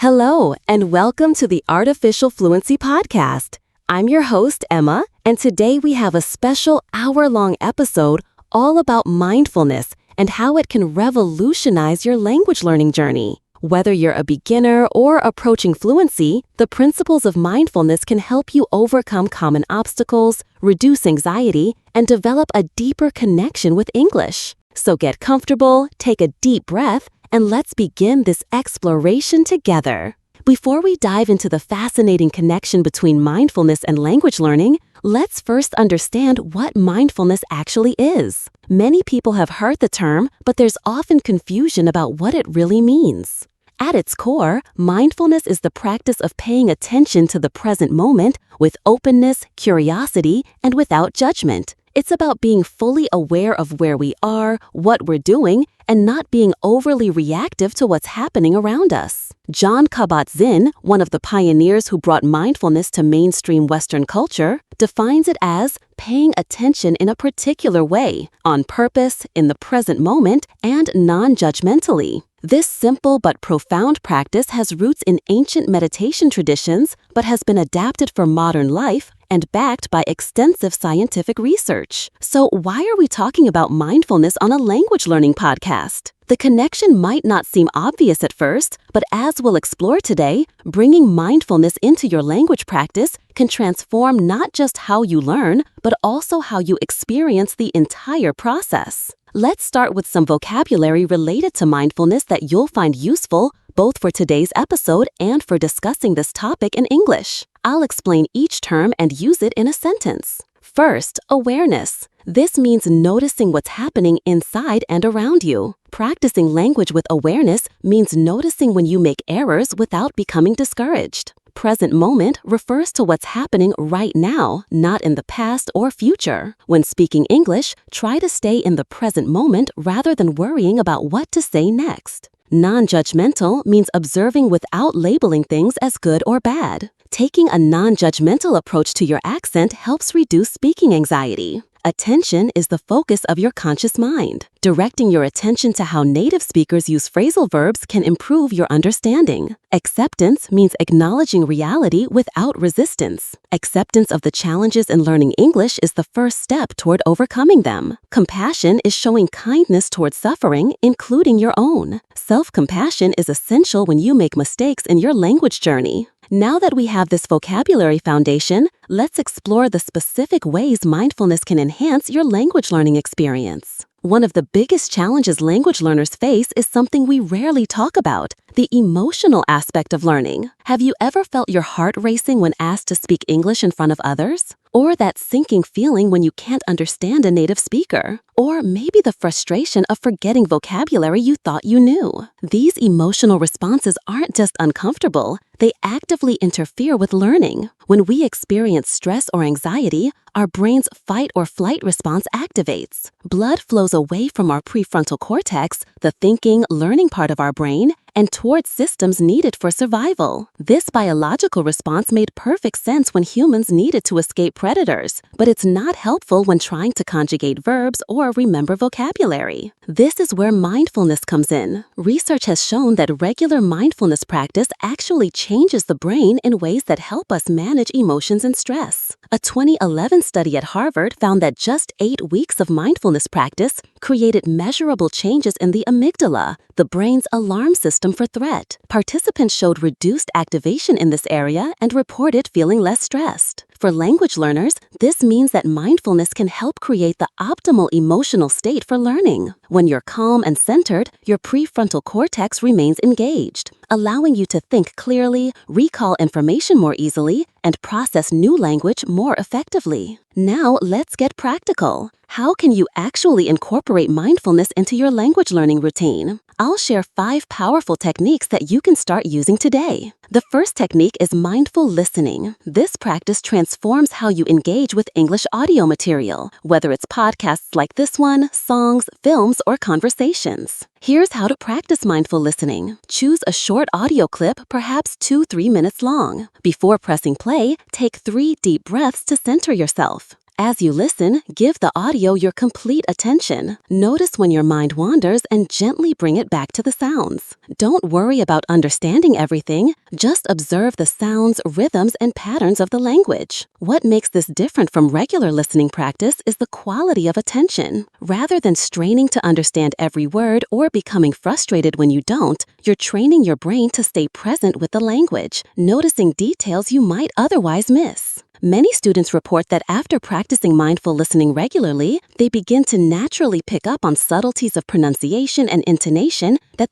Hello, and welcome to the Artificial Fluency Podcast. I'm your host, Emma, and today we have a special hour-long episode all about mindfulness and how it can revolutionize your language learning journey. Whether you're a beginner or approaching fluency, the principles of mindfulness can help you overcome common obstacles, reduce anxiety, and develop a deeper connection with English. So get comfortable, take a deep breath, and let's begin this exploration together. Before we dive into the fascinating connection between mindfulness and language learning, let's first understand what mindfulness actually is. Many people have heard the term, but there's often confusion about what it really means. At its core, mindfulness is the practice of paying attention to the present moment with openness, curiosity, and without judgment. It's about being fully aware of where we are, what we're doing, and not being overly reactive to what's happening around us. Jon Kabat-Zinn, one of the pioneers who brought mindfulness to mainstream Western culture, defines it as paying attention in a particular way, on purpose, in the present moment, and non-judgmentally. This simple but profound practice has roots in ancient meditation traditions, but has been adapted for modern life and backed by extensive scientific research. So why are we talking about mindfulness on a language learning podcast? The connection might not seem obvious at first, but as we'll explore today, bringing mindfulness into your language practice can transform not just how you learn, but also how you experience the entire process. Let's start with some vocabulary related to mindfulness that you'll find useful both for today's episode and for discussing this topic in English. I'll explain each term and use it in a sentence. First, awareness. This means noticing what's happening inside and around you. Practicing language with awareness means noticing when you make errors without becoming discouraged. Present moment refers to what's happening right now, not in the past or future. When speaking English, try to stay in the present moment rather than worrying about what to say next. Non-judgmental means observing without labeling things as good or bad. Taking a non-judgmental approach to your accent helps reduce speaking anxiety. Attention is the focus of your conscious mind. Directing your attention to how native speakers use phrasal verbs can improve your understanding. Acceptance means acknowledging reality without resistance. Acceptance of the challenges in learning English is the first step toward overcoming them. Compassion is showing kindness toward suffering, including your own. Self-compassion is essential when you make mistakes in your language journey. Now that we have this vocabulary foundation, let's explore the specific ways mindfulness can enhance your language learning experience. One of the biggest challenges language learners face is something we rarely talk about, the emotional aspect of learning. Have you ever felt your heart racing when asked to speak English in front of others? Or that sinking feeling when you can't understand a native speaker? Or maybe the frustration of forgetting vocabulary you thought you knew? These emotional responses aren't just uncomfortable, they actively interfere with learning. When we experience stress or anxiety, our brain's fight or flight response activates. Blood flows away from our prefrontal cortex, the thinking, learning part of our brain, and towards systems needed for survival. This biological response made perfect sense when humans needed to escape predators, but it's not helpful when trying to conjugate verbs or remember vocabulary. This is where mindfulness comes in. Research has shown that regular mindfulness practice actually changes the brain in ways that help us manage emotions and stress. A 2011 study at Harvard found that just 8 weeks of mindfulness practice created measurable changes in the amygdala, the brain's alarm system for threat. Participants showed reduced activation in this area and reported feeling less stressed. For language learners, this means that mindfulness can help create the optimal emotional state for learning. When you're calm and centered, your prefrontal cortex remains engaged, allowing you to think clearly, recall information more easily, and process new language more effectively. Now, let's get practical. How can you actually incorporate mindfulness into your language learning routine? I'll share 5 powerful techniques that you can start using today. The first technique is mindful listening. This practice transforms how you engage with English audio material, whether it's podcasts like this one, songs, films, or conversations. Here's how to practice mindful listening. Choose a short audio clip, perhaps 2-3 minutes long. Before pressing play, take 3 deep breaths to center yourself. As you listen, give the audio your complete attention. Notice when your mind wanders and gently bring it back to the sounds. Don't worry about understanding everything. Just observe the sounds, rhythms, and patterns of the language. What makes this different from regular listening practice is the quality of attention. Rather than straining to understand every word or becoming frustrated when you don't, you're training your brain to stay present with the language, noticing details you might otherwise miss. Many students report that after practicing mindful listening regularly, they begin to naturally pick up on subtleties of pronunciation and intonation that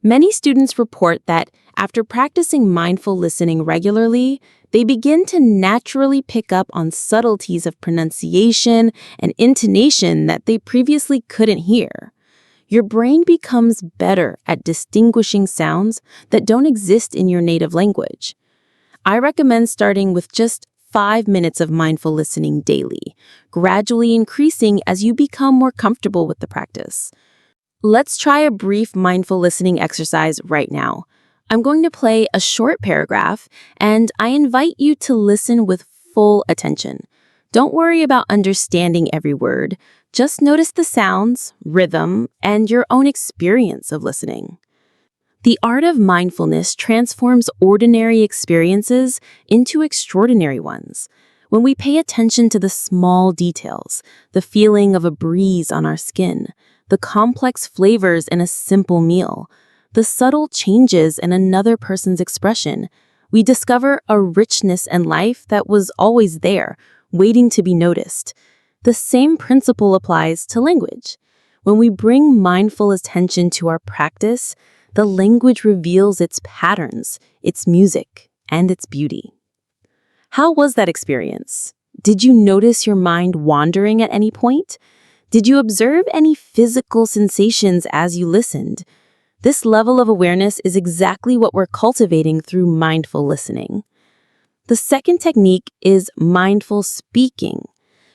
Many students report that after practicing mindful listening regularly, they begin to naturally pick up on subtleties of pronunciation and intonation that they previously couldn't hear. Your brain becomes better at distinguishing sounds that don't exist in your native language. I recommend starting with just 5 minutes of mindful listening daily, gradually increasing as you become more comfortable with the practice. Let's try a brief mindful listening exercise right now. I'm going to play a short paragraph, and I invite you to listen with full attention. Don't worry about understanding every word. Just notice the sounds, rhythm, and your own experience of listening. The art of mindfulness transforms ordinary experiences into extraordinary ones. When we pay attention to the small details, the feeling of a breeze on our skin, the complex flavors in a simple meal, the subtle changes in another person's expression, we discover a richness in life that was always there, waiting to be noticed. The same principle applies to language. When we bring mindful attention to our practice, the language reveals its patterns, its music, and its beauty. How was that experience? Did you notice your mind wandering at any point? Did you observe any physical sensations as you listened? This level of awareness is exactly what we're cultivating through mindful listening. The second technique is mindful speaking.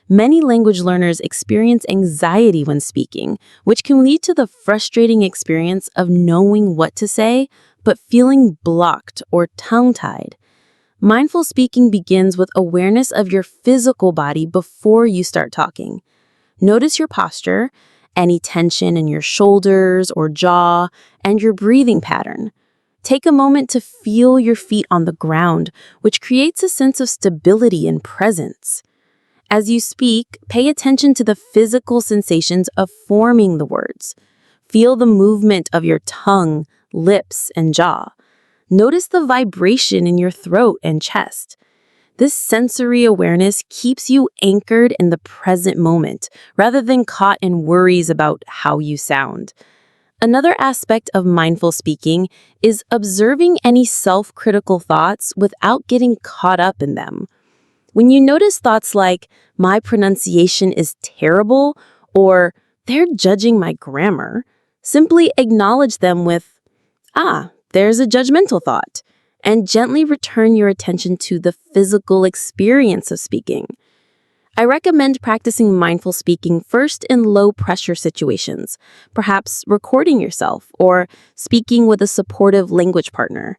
Many language learners experience anxiety when speaking, which can lead to the frustrating experience of knowing what to say, but feeling blocked or tongue-tied. Mindful speaking begins with awareness of your physical body before you start talking. Notice your posture, any tension in your shoulders or jaw, and your breathing pattern. Take a moment to feel your feet on the ground, which creates a sense of stability and presence. As you speak, pay attention to the physical sensations of forming the words. Feel the movement of your tongue, lips, and jaw. Notice the vibration in your throat and chest. This sensory awareness keeps you anchored in the present moment, rather than caught in worries about how you sound. Another aspect of mindful speaking is observing any self-critical thoughts without getting caught up in them. When you notice thoughts like, "My pronunciation is terrible," or "They're judging my grammar," simply acknowledge them with, there's a judgmental thought, and gently return your attention to the physical experience of speaking. I recommend practicing mindful speaking first in low-pressure situations, perhaps recording yourself or speaking with a supportive language partner.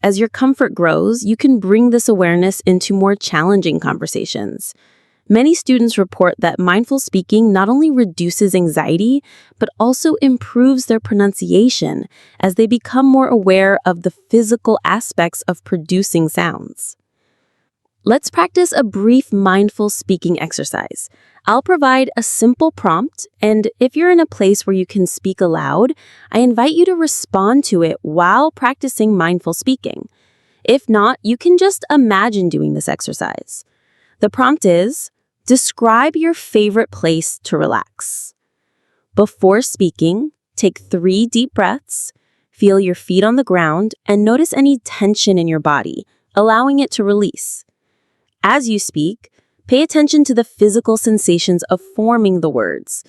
As your comfort grows, you can bring this awareness into more challenging conversations. Many students report that mindful speaking not only reduces anxiety, but also improves their pronunciation as they become more aware of the physical aspects of producing sounds. Let's practice a brief mindful speaking exercise. I'll provide a simple prompt, and if you're in a place where you can speak aloud, I invite you to respond to it while practicing mindful speaking. If not, you can just imagine doing this exercise. The prompt is, describe your favorite place to relax. Before speaking, take 3 deep breaths, feel your feet on the ground, and notice any tension in your body, allowing it to release. As you speak, pay attention to the physical sensations of forming the words.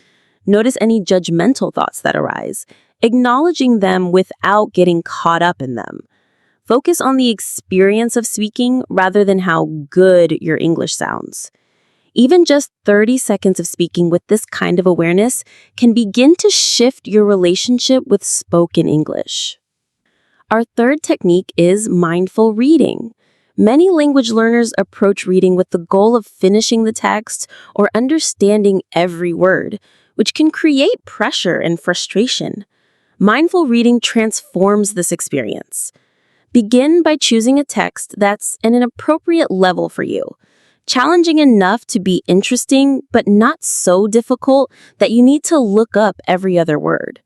Notice any judgmental thoughts that arise, acknowledging them without getting caught up in them. Focus on the experience of speaking rather than how good your English sounds. Even just 30 seconds of speaking with this kind of awareness can begin to shift your relationship with spoken English. Our third technique is mindful reading. Many language learners approach reading with the goal of finishing the text or understanding every word, which can create pressure and frustration. Mindful reading transforms this experience. Begin by choosing a text that's at an appropriate level for you, challenging enough to be interesting, but not so difficult that you need to look up every other word.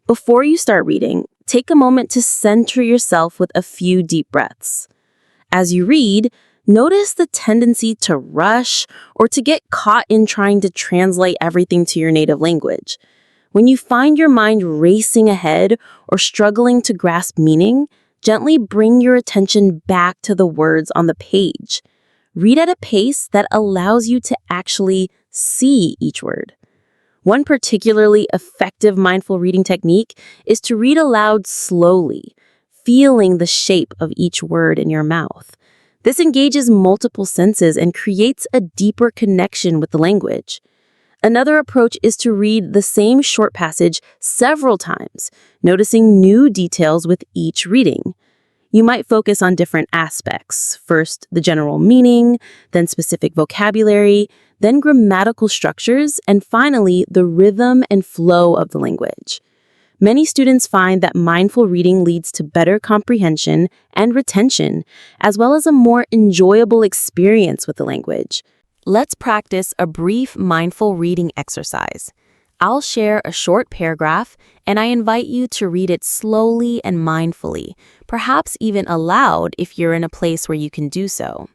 Before you start reading, take a moment to center yourself with a few deep breaths. As you read, notice the tendency to rush or to get caught in trying to translate everything to your native language. When you find your mind racing ahead or struggling to grasp meaning, gently bring your attention back to the words on the page. Read at a pace that allows you to actually see each word. One particularly effective mindful reading technique is to read aloud slowly, feeling the shape of each word in your mouth. This engages multiple senses and creates a deeper connection with the language. Another approach is to read the same short passage several times, noticing new details with each reading. You might focus on different aspects. First, the general meaning, then specific vocabulary, then grammatical structures, and finally, the rhythm and flow of the language. Many students find that mindful reading leads to better comprehension and retention, as well as a more enjoyable experience with the language. Let's practice a brief mindful reading exercise. I'll share a short paragraph, and I invite you to read it slowly and mindfully, perhaps even aloud if you're in a place where you can do so.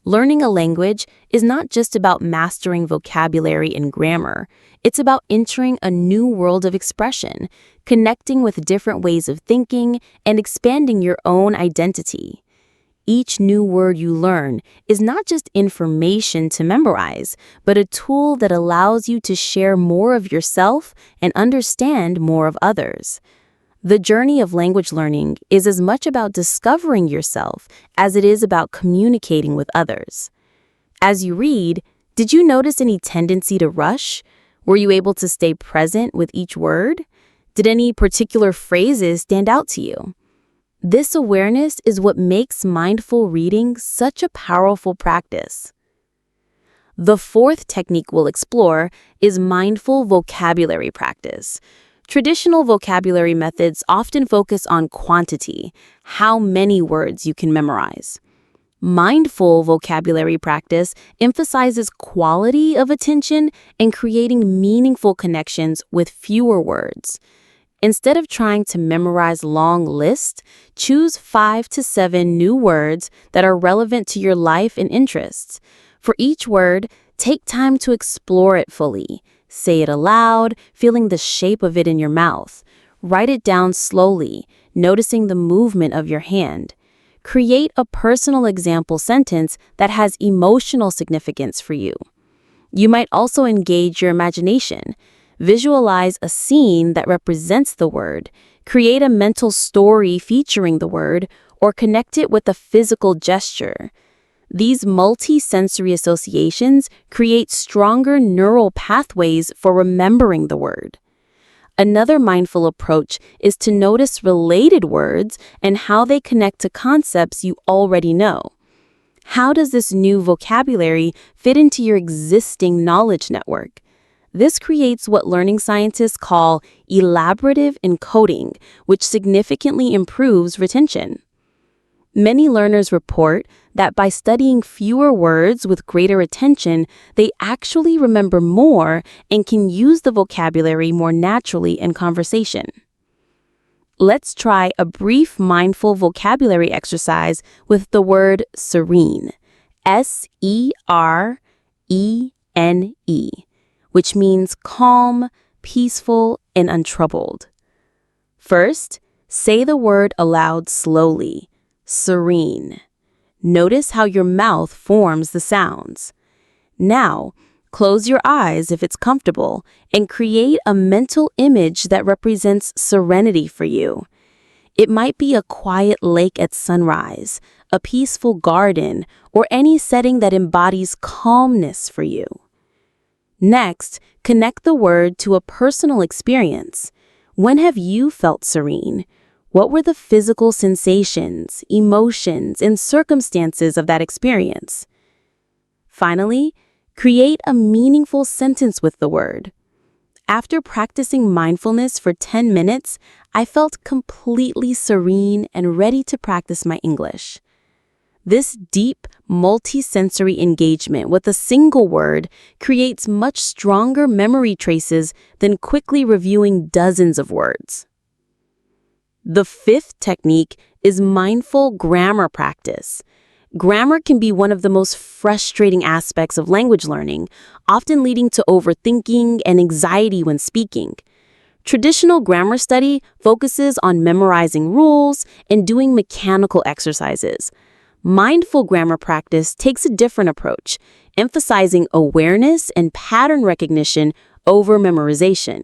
Learning a language is not just about mastering vocabulary and grammar. It's about entering a new world of expression, connecting with different ways of thinking, and expanding your own identity. Each new word you learn is not just information to memorize, but a tool that allows you to share more of yourself and understand more of others. The journey of language learning is as much about discovering yourself as it is about communicating with others. As you read, did you notice any tendency to rush? Were you able to stay present with each word? Did any particular phrases stand out to you? This awareness is what makes mindful reading such a powerful practice. The fourth technique we'll explore is mindful vocabulary practice. Traditional vocabulary methods often focus on quantity, how many words you can memorize. Mindful vocabulary practice emphasizes quality of attention and creating meaningful connections with fewer words. Instead of trying to memorize long lists, choose 5 to 7 new words that are relevant to your life and interests. For each word, take time to explore it fully. Say it aloud, feeling the shape of it in your mouth. Write it down slowly, noticing the movement of your hand. Create a personal example sentence that has emotional significance for you. You might also engage your imagination. Visualize a scene that represents the word, create a mental story featuring the word, or connect it with a physical gesture. These multi-sensory associations create stronger neural pathways for remembering the word. Another mindful approach is to notice related words and how they connect to concepts you already know. How does this new vocabulary fit into your existing knowledge network? This creates what learning scientists call elaborative encoding, which significantly improves retention. Many learners report that by studying fewer words with greater attention, they actually remember more and can use the vocabulary more naturally in conversation. Let's try a brief mindful vocabulary exercise with the word serene, S-E-R-E-N-E. which means calm, peaceful, and untroubled. First, say the word aloud slowly, serene. Notice how your mouth forms the sounds. Now, close your eyes if it's comfortable and create a mental image that represents serenity for you. It might be a quiet lake at sunrise, a peaceful garden, or any setting that embodies calmness for you. Next, connect the word to a personal experience. When have you felt serene? What were the physical sensations, emotions, and circumstances of that experience? Finally, create a meaningful sentence with the word. After practicing mindfulness for 10 minutes, I felt completely serene and ready to practice my English. This deep, multi-sensory engagement with a single word creates much stronger memory traces than quickly reviewing dozens of words. The fifth technique is mindful grammar practice. Grammar can be one of the most frustrating aspects of language learning, often leading to overthinking and anxiety when speaking. Traditional grammar study focuses on memorizing rules and doing mechanical exercises. Mindful grammar practice takes a different approach, emphasizing awareness and pattern recognition over memorization.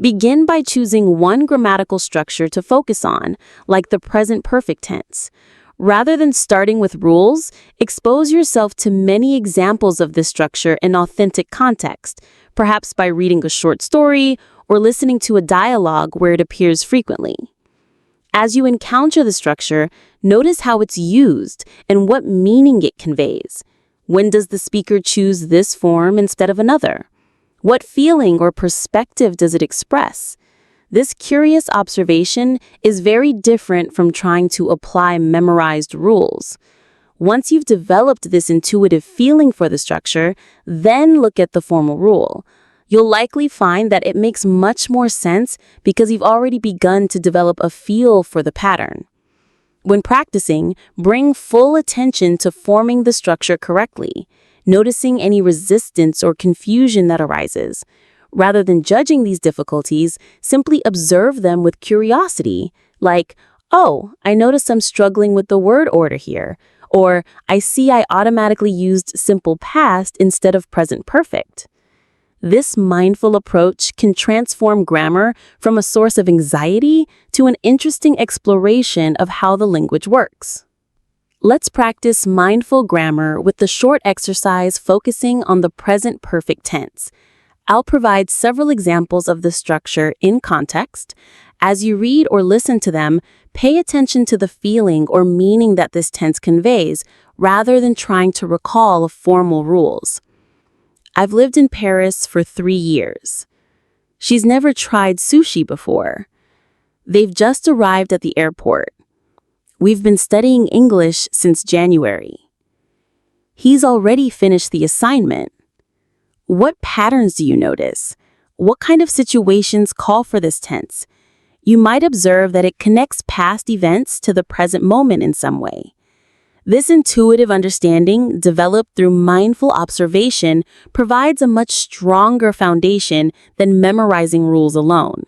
Begin by choosing one grammatical structure to focus on, like the present perfect tense. Rather than starting with rules, expose yourself to many examples of this structure in authentic context, perhaps by reading a short story or listening to a dialogue where it appears frequently. As you encounter the structure, notice how it's used and what meaning it conveys. When does the speaker choose this form instead of another? What feeling or perspective does it express? This curious observation is very different from trying to apply memorized rules. Once you've developed this intuitive feeling for the structure, then look at the formal rule. You'll likely find that it makes much more sense because you've already begun to develop a feel for the pattern. When practicing, bring full attention to forming the structure correctly, noticing any resistance or confusion that arises. Rather than judging these difficulties, simply observe them with curiosity, like, oh, I notice I'm struggling with the word order here, or I see I automatically used simple past instead of present perfect. This mindful approach can transform grammar from a source of anxiety to an interesting exploration of how the language works. Let's practice mindful grammar with the short exercise focusing on the present perfect tense. I'll provide several examples of the structure in context. As you read or listen to them, pay attention to the feeling or meaning that this tense conveys, rather than trying to recall formal rules. I've lived in Paris for 3 years. She's never tried sushi before. They've just arrived at the airport. We've been studying English since January. He's already finished the assignment. What patterns do you notice? What kind of situations call for this tense? You might observe that it connects past events to the present moment in some way. This intuitive understanding, developed through mindful observation, provides a much stronger foundation than memorizing rules alone.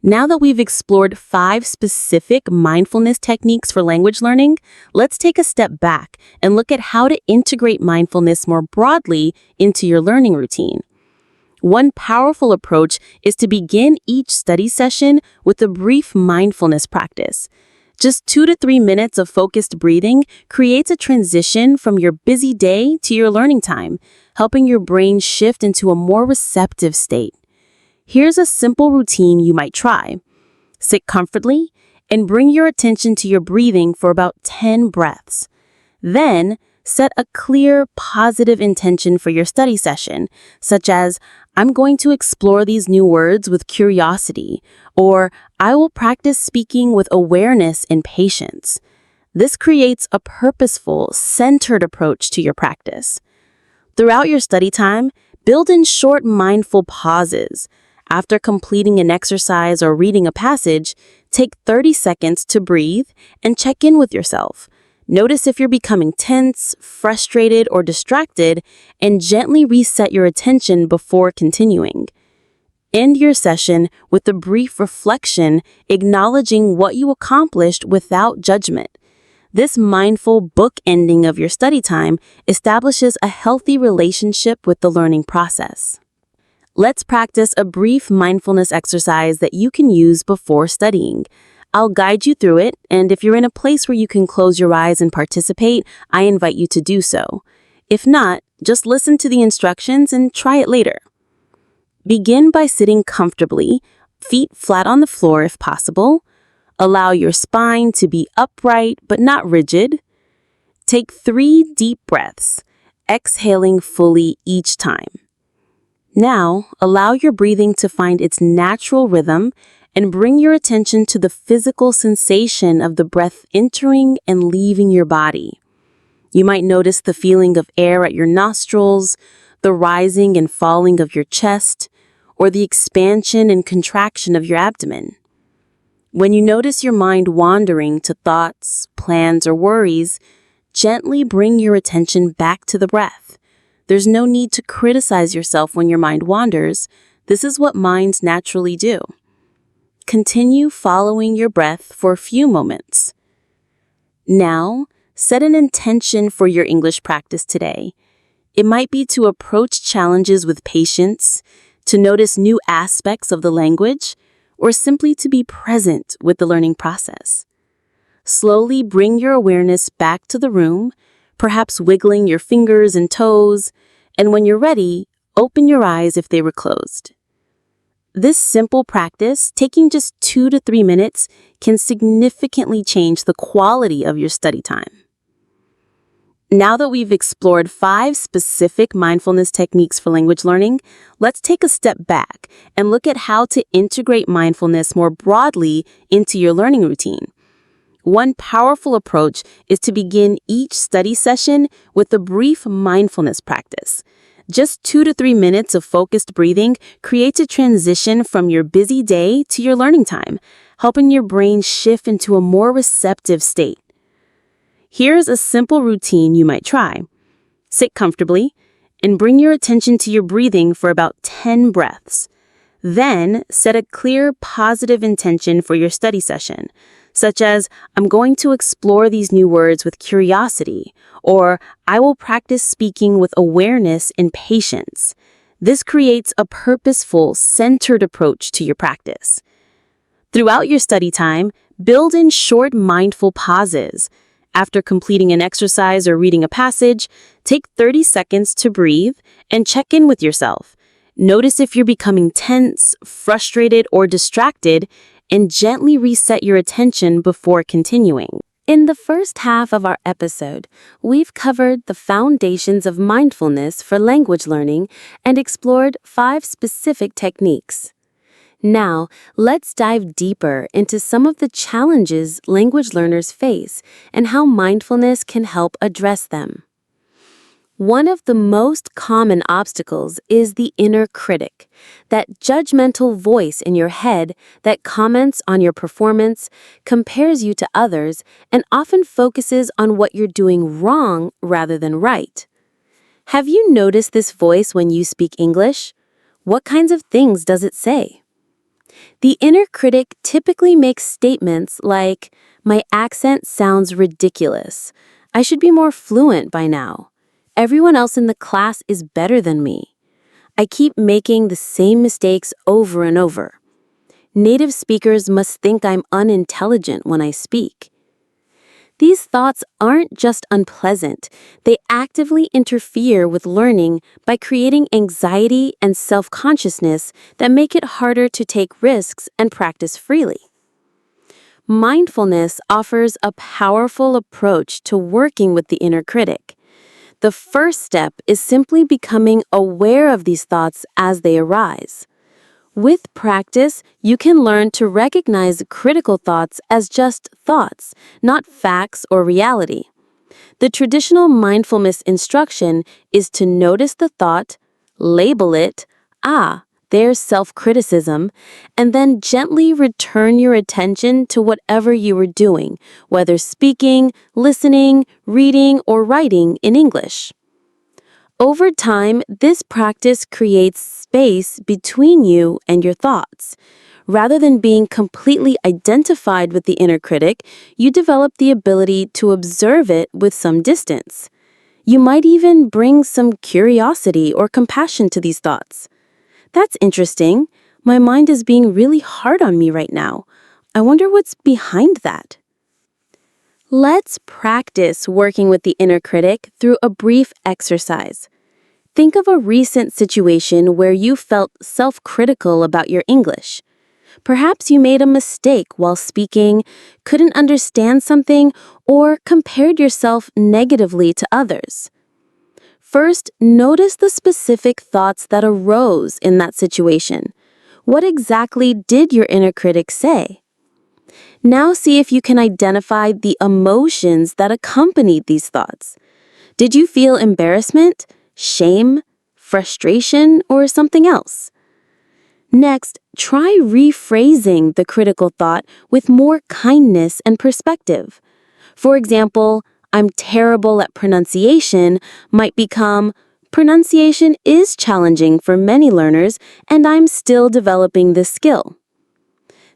Now that we've explored 5 specific mindfulness techniques for language learning, let's take a step back and look at how to integrate mindfulness more broadly into your learning routine. One powerful approach is to begin each study session with a brief mindfulness practice. Just 2 to 3 minutes of focused breathing creates a transition from your busy day to your learning time, helping your brain shift into a more receptive state. Here's a simple routine you might try. Sit comfortably and bring your attention to your breathing for about 10 breaths. Then, set a clear, positive intention for your study session, such as, I'm going to explore these new words with curiosity, or I will practice speaking with awareness and patience. This creates a purposeful, centered approach to your practice. Throughout your study time, build in short, mindful pauses. After completing an exercise or reading a passage, take 30 seconds to breathe and check in with yourself. Notice if you're becoming tense, frustrated, or distracted, and gently reset your attention before continuing. End your session with a brief reflection, acknowledging what you accomplished without judgment. This mindful bookending of your study time establishes a healthy relationship with the learning process. Let's practice a brief mindfulness exercise that you can use before studying. I'll guide you through it, and if you're in a place where you can close your eyes and participate, I invite you to do so. If not, just listen to the instructions and try it later. Begin by sitting comfortably, feet flat on the floor if possible. Allow your spine to be upright but not rigid. Take 3 deep breaths, exhaling fully each time. Now, allow your breathing to find its natural rhythm and bring your attention to the physical sensation of the breath entering and leaving your body. You might notice the feeling of air at your nostrils, the rising and falling of your chest, or the expansion and contraction of your abdomen. When you notice your mind wandering to thoughts, plans, or worries, gently bring your attention back to the breath. There's no need to criticize yourself when your mind wanders. This is what minds naturally do. Continue following your breath for a few moments. Now, set an intention for your English practice today. It might be to approach challenges with patience, to notice new aspects of the language, or simply to be present with the learning process. Slowly bring your awareness back to the room, perhaps wiggling your fingers and toes, and when you're ready, open your eyes if they were closed. This simple practice, taking just 2 to 3 minutes, can significantly change the quality of your study time. Now that we've explored 5 specific mindfulness techniques for language learning, let's take a step back and look at how to integrate mindfulness more broadly into your learning routine. One powerful approach is to begin each study session with a brief mindfulness practice. Just 2 to 3 minutes of focused breathing creates a transition from your busy day to your learning time, helping your brain shift into a more receptive state. Here's a simple routine you might try. Sit comfortably and bring your attention to your breathing for about 10 breaths. Then set a clear, positive intention for your study session, such as, I'm going to explore these new words with curiosity, or I will practice speaking with awareness and patience. This creates a purposeful, centered approach to your practice. Throughout your study time, build in short, mindful pauses. After completing an exercise or reading a passage, take 30 seconds to breathe and check in with yourself. Notice if you're becoming tense, frustrated, or distracted, and gently reset your attention before continuing. In the first half of our episode, we've covered the foundations of mindfulness for language learning and explored 5 specific techniques. Now, let's dive deeper into some of the challenges language learners face and how mindfulness can help address them. One of the most common obstacles is the inner critic, that judgmental voice in your head that comments on your performance, compares you to others, and often focuses on what you're doing wrong rather than right. Have you noticed this voice when you speak English? What kinds of things does it say? The inner critic typically makes statements like, "My accent sounds ridiculous. I should be more fluent by now. Everyone else in the class is better than me. I keep making the same mistakes over and over. Native speakers must think I'm unintelligent when I speak." These thoughts aren't just unpleasant, they actively interfere with learning by creating anxiety and self-consciousness that make it harder to take risks and practice freely. Mindfulness offers a powerful approach to working with the inner critic. The first step is simply becoming aware of these thoughts as they arise. With practice, you can learn to recognize critical thoughts as just thoughts, not facts or reality. The traditional mindfulness instruction is to notice the thought, label it, there's self-criticism, and then gently return your attention to whatever you were doing, whether speaking, listening, reading, or writing in English. Over time, this practice creates space between you and your thoughts. Rather than being completely identified with the inner critic, you develop the ability to observe it with some distance. You might even bring some curiosity or compassion to these thoughts. That's interesting. My mind is being really hard on me right now. I wonder what's behind that. Let's practice working with the inner critic through a brief exercise. Think of a recent situation where you felt self-critical about your English. Perhaps you made a mistake while speaking, couldn't understand something, or compared yourself negatively to others. First, notice the specific thoughts that arose in that situation. What exactly did your inner critic say? Now see if you can identify the emotions that accompanied these thoughts. Did you feel embarrassment, shame, frustration, or something else? Next, try rephrasing the critical thought with more kindness and perspective. For example, I'm terrible at pronunciation might become, pronunciation is challenging for many learners, and I'm still developing this skill.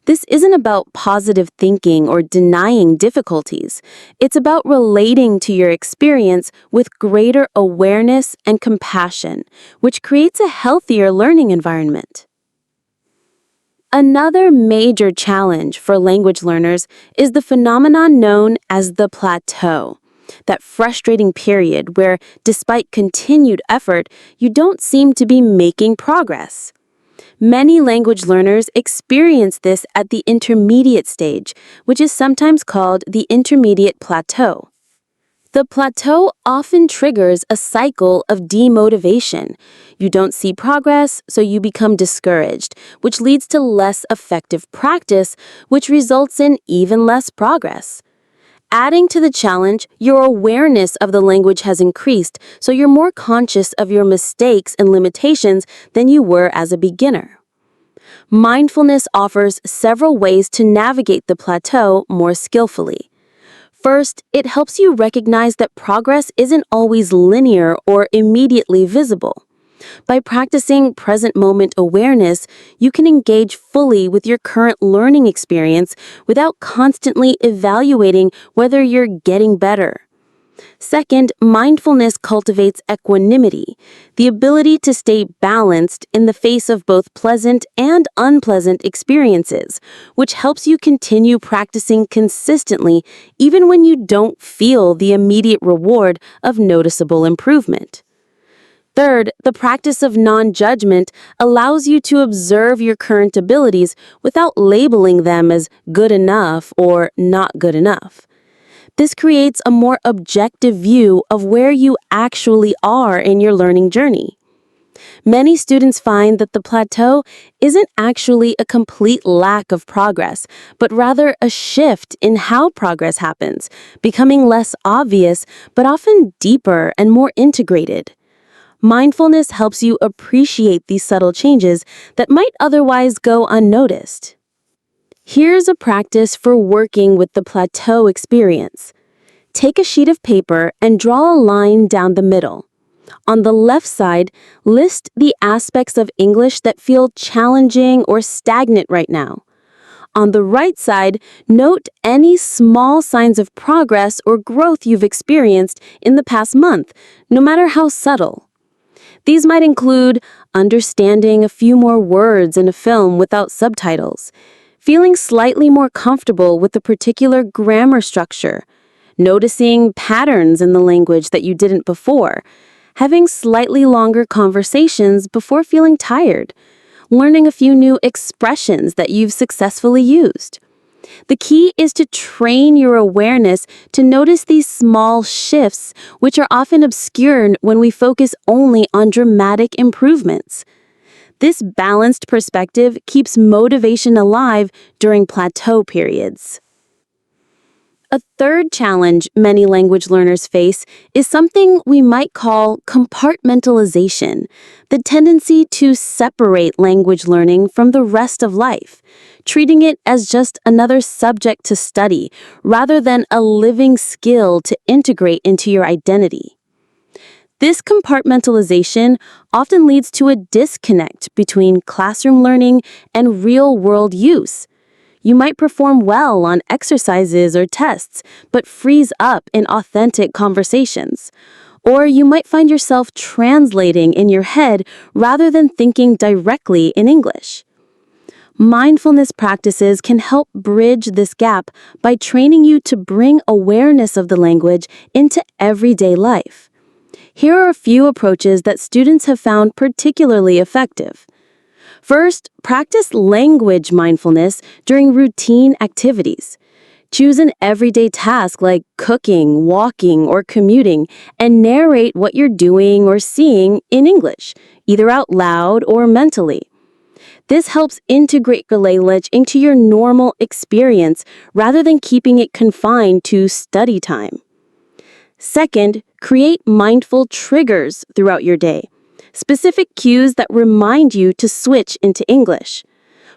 This isn't about positive thinking or denying difficulties. It's about relating to your experience with greater awareness and compassion, which creates a healthier learning environment. Another major challenge for language learners is the phenomenon known as the plateau, that frustrating period where, despite continued effort, you don't seem to be making progress. Many language learners experience this at the intermediate stage, which is sometimes called the intermediate plateau. The plateau often triggers a cycle of demotivation. You don't see progress, so you become discouraged, which leads to less effective practice, which results in even less progress. Adding to the challenge, your awareness of the language has increased, so you're more conscious of your mistakes and limitations than you were as a beginner. Mindfulness offers several ways to navigate the plateau more skillfully. First, it helps you recognize that progress isn't always linear or immediately visible. By practicing present moment awareness, you can engage fully with your current learning experience without constantly evaluating whether you're getting better. Second, mindfulness cultivates equanimity, the ability to stay balanced in the face of both pleasant and unpleasant experiences, which helps you continue practicing consistently even when you don't feel the immediate reward of noticeable improvement. Third, the practice of non-judgment allows you to observe your current abilities without labeling them as good enough or not good enough. This creates a more objective view of where you actually are in your learning journey. Many students find that the plateau isn't actually a complete lack of progress, but rather a shift in how progress happens, becoming less obvious, but often deeper and more integrated. Mindfulness helps you appreciate these subtle changes that might otherwise go unnoticed. Here's a practice for working with the plateau experience. Take a sheet of paper and draw a line down the middle. On the left side, list the aspects of English that feel challenging or stagnant right now. On the right side, note any small signs of progress or growth you've experienced in the past month, no matter how subtle. These might include understanding a few more words in a film without subtitles, feeling slightly more comfortable with a particular grammar structure, noticing patterns in the language that you didn't before, having slightly longer conversations before feeling tired, learning a few new expressions that you've successfully used. The key is to train your awareness to notice these small shifts, which are often obscured when we focus only on dramatic improvements. This balanced perspective keeps motivation alive during plateau periods. A third challenge many language learners face is something we might call compartmentalization, the tendency to separate language learning from the rest of life, treating it as just another subject to study rather than a living skill to integrate into your identity. This compartmentalization often leads to a disconnect between classroom learning and real-world use. You might perform well on exercises or tests, but freeze up in authentic conversations. Or you might find yourself translating in your head rather than thinking directly in English. Mindfulness practices can help bridge this gap by training you to bring awareness of the language into everyday life. Here are a few approaches that students have found particularly effective. First, practice language mindfulness during routine activities. Choose an everyday task like cooking, walking, or commuting, and narrate what you're doing or seeing in English, either out loud or mentally. This helps integrate your language into your normal experience rather than keeping it confined to study time. Second, create mindful triggers throughout your day, specific cues that remind you to switch into English.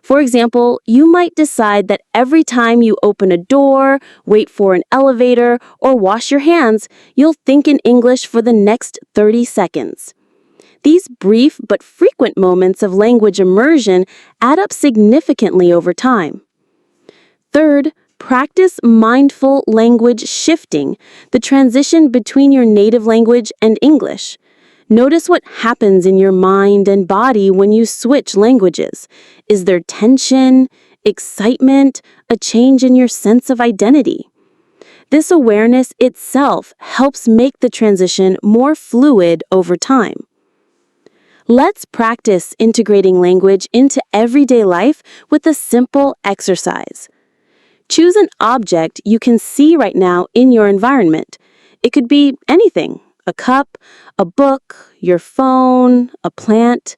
For example, you might decide that every time you open a door, wait for an elevator, or wash your hands, you'll think in English for the next 30 seconds. These brief but frequent moments of language immersion add up significantly over time. Third, practice mindful language shifting, the transition between your native language and English. Notice what happens in your mind and body when you switch languages. Is there tension, excitement, a change in your sense of identity? This awareness itself helps make the transition more fluid over time. Let's practice integrating language into everyday life with a simple exercise. Choose an object you can see right now in your environment. It could be anything: a cup, a book, your phone, a plant.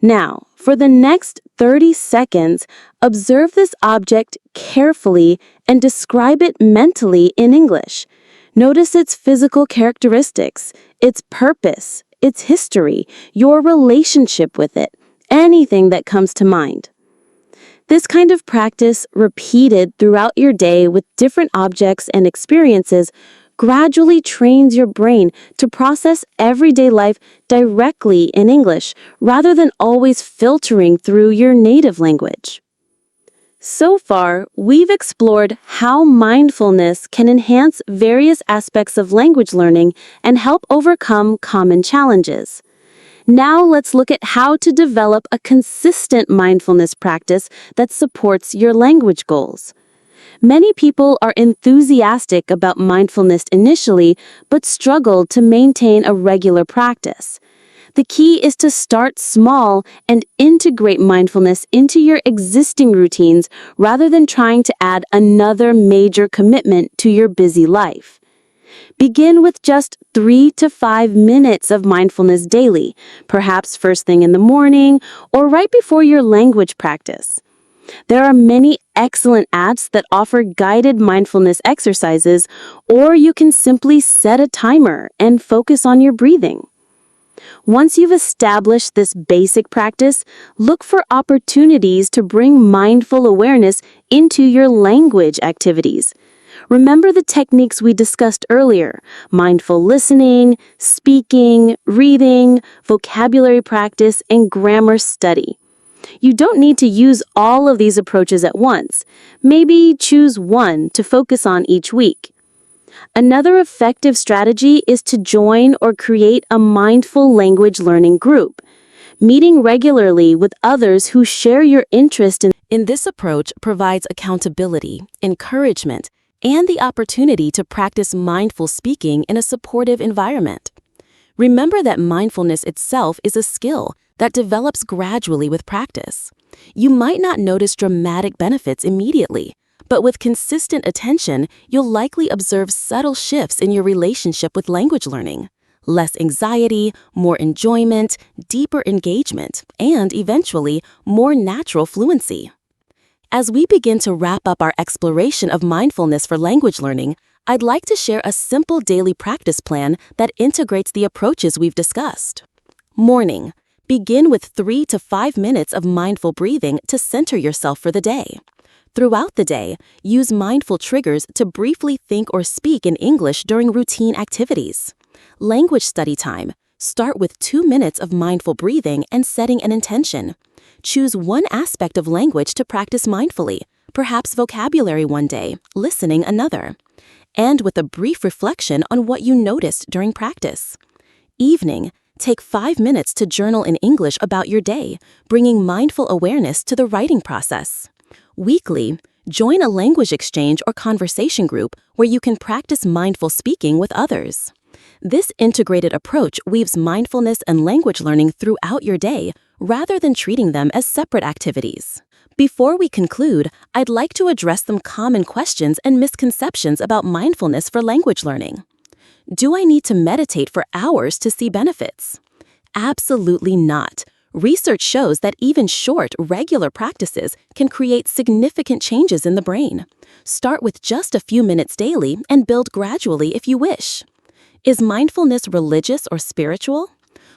Now, for the next 30 seconds, observe this object carefully and describe it mentally in English. Notice its physical characteristics, its purpose, its history, your relationship with it, anything that comes to mind. This kind of practice, repeated throughout your day with different objects and experiences, gradually trains your brain to process everyday life directly in English rather than always filtering through your native language. So far, we've explored how mindfulness can enhance various aspects of language learning and help overcome common challenges. Now let's look at how to develop a consistent mindfulness practice that supports your language goals. Many people are enthusiastic about mindfulness initially, but struggle to maintain a regular practice. The key is to start small and integrate mindfulness into your existing routines rather than trying to add another major commitment to your busy life. Begin with just 3 to 5 minutes of mindfulness daily, perhaps first thing in the morning or right before your language practice. There are many excellent apps that offer guided mindfulness exercises, or you can simply set a timer and focus on your breathing. Once you've established this basic practice, look for opportunities to bring mindful awareness into your language activities. Remember the techniques we discussed earlier: mindful listening, speaking, reading, vocabulary practice, and grammar study. You don't need to use all of these approaches at once. Maybe choose one to focus on each week. Another effective strategy is to join or create a mindful language learning group. Meeting regularly with others who share your interest in this approach provides accountability, encouragement, and the opportunity to practice mindful speaking in a supportive environment. Remember that mindfulness itself is a skill that develops gradually with practice. You might not notice dramatic benefits immediately, but with consistent attention, you'll likely observe subtle shifts in your relationship with language learning. Less anxiety, more enjoyment, deeper engagement, and eventually, more natural fluency. As we begin to wrap up our exploration of mindfulness for language learning, I'd like to share a simple daily practice plan that integrates the approaches we've discussed. Morning. Begin with 3 to 5 minutes of mindful breathing to center yourself for the day. Throughout the day, use mindful triggers to briefly think or speak in English during routine activities. Language study time. Start with 2 minutes of mindful breathing and setting an intention. Choose one aspect of language to practice mindfully, perhaps vocabulary one day, listening another. And with a brief reflection on what you noticed during practice. Evening. Take 5 minutes to journal in English about your day, bringing mindful awareness to the writing process. Weekly, join a language exchange or conversation group where you can practice mindful speaking with others. This integrated approach weaves mindfulness and language learning throughout your day, rather than treating them as separate activities. Before we conclude, I'd like to address some common questions and misconceptions about mindfulness for language learning. Do I need to meditate for hours to see benefits? Absolutely not. Research shows that even short, regular practices can create significant changes in the brain. Start with just a few minutes daily and build gradually if you wish. Is mindfulness religious or spiritual?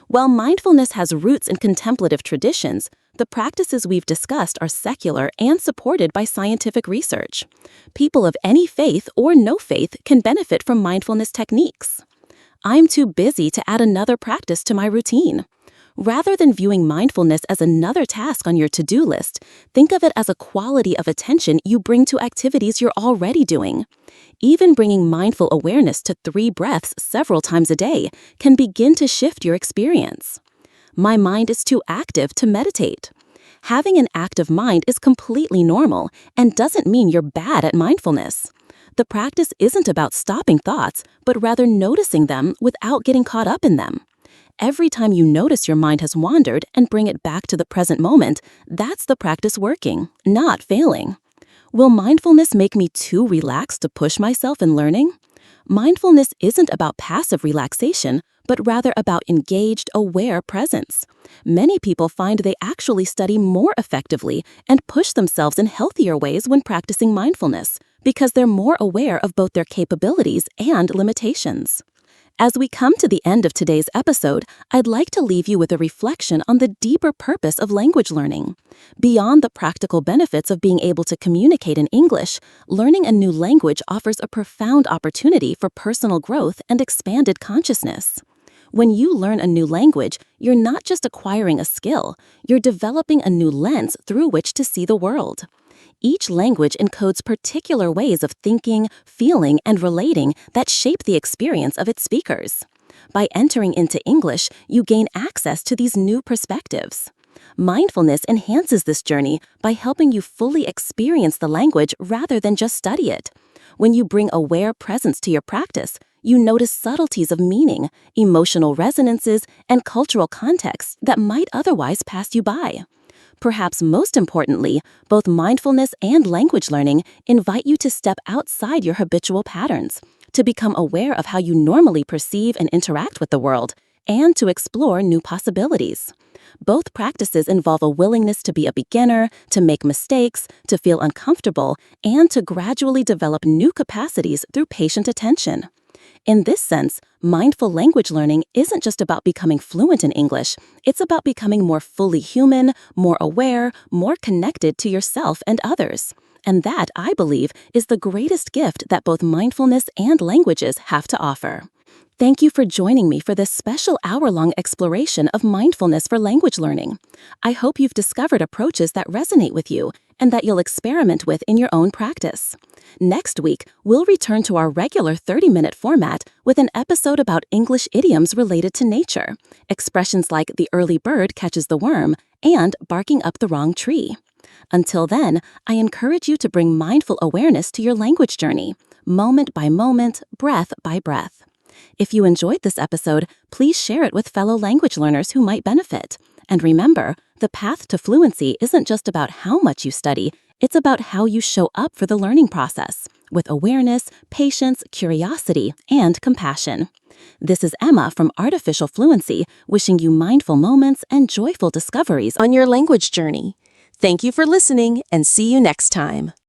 While mindfulness has roots in contemplative traditions, the practices we've discussed are secular and supported by scientific research. People of any faith or no faith can benefit from mindfulness techniques. I'm too busy to add another practice to my routine. Rather than viewing mindfulness as another task on your to-do list, think of it as a quality of attention you bring to activities you're already doing. Even bringing mindful awareness to 3 breaths several times a day can begin to shift your experience. My mind is too active to meditate. Having an active mind is completely normal and doesn't mean you're bad at mindfulness. The practice isn't about stopping thoughts, but rather noticing them without getting caught up in them. Every time you notice your mind has wandered and bring it back to the present moment, that's the practice working, not failing. Will mindfulness make me too relaxed to push myself in learning? Mindfulness isn't about passive relaxation, but rather about engaged, aware presence. Many people find they actually study more effectively and push themselves in healthier ways when practicing mindfulness, because they're more aware of both their capabilities and limitations. As we come to the end of today's episode, I'd like to leave you with a reflection on the deeper purpose of language learning. Beyond the practical benefits of being able to communicate in English, learning a new language offers a profound opportunity for personal growth and expanded consciousness. When you learn a new language, you're not just acquiring a skill, you're developing a new lens through which to see the world. Each language encodes particular ways of thinking, feeling, and relating that shape the experience of its speakers. By entering into English, you gain access to these new perspectives. Mindfulness enhances this journey by helping you fully experience the language rather than just study it. When you bring aware presence to your practice, you notice subtleties of meaning, emotional resonances, and cultural contexts that might otherwise pass you by. Perhaps most importantly, both mindfulness and language learning invite you to step outside your habitual patterns, to become aware of how you normally perceive and interact with the world, and to explore new possibilities. Both practices involve a willingness to be a beginner, to make mistakes, to feel uncomfortable, and to gradually develop new capacities through patient attention. In this sense, mindful language learning isn't just about becoming fluent in English, it's about becoming more fully human, more aware, more connected to yourself and others. And that, I believe, is the greatest gift that both mindfulness and languages have to offer. Thank you for joining me for this special hour-long exploration of mindfulness for language learning. I hope you've discovered approaches that resonate with you and that you'll experiment with in your own practice. Next week, we'll return to our regular 30-minute format with an episode about English idioms related to nature, expressions like the early bird catches the worm and barking up the wrong tree. Until then, I encourage you to bring mindful awareness to your language journey, moment by moment, breath by breath. If you enjoyed this episode, please share it with fellow language learners who might benefit. And remember, the path to fluency isn't just about how much you study, it's about how you show up for the learning process, with awareness, patience, curiosity, and compassion. This is Emma from Artificial Fluency, wishing you mindful moments and joyful discoveries on your language journey. Thank you for listening, and see you next time.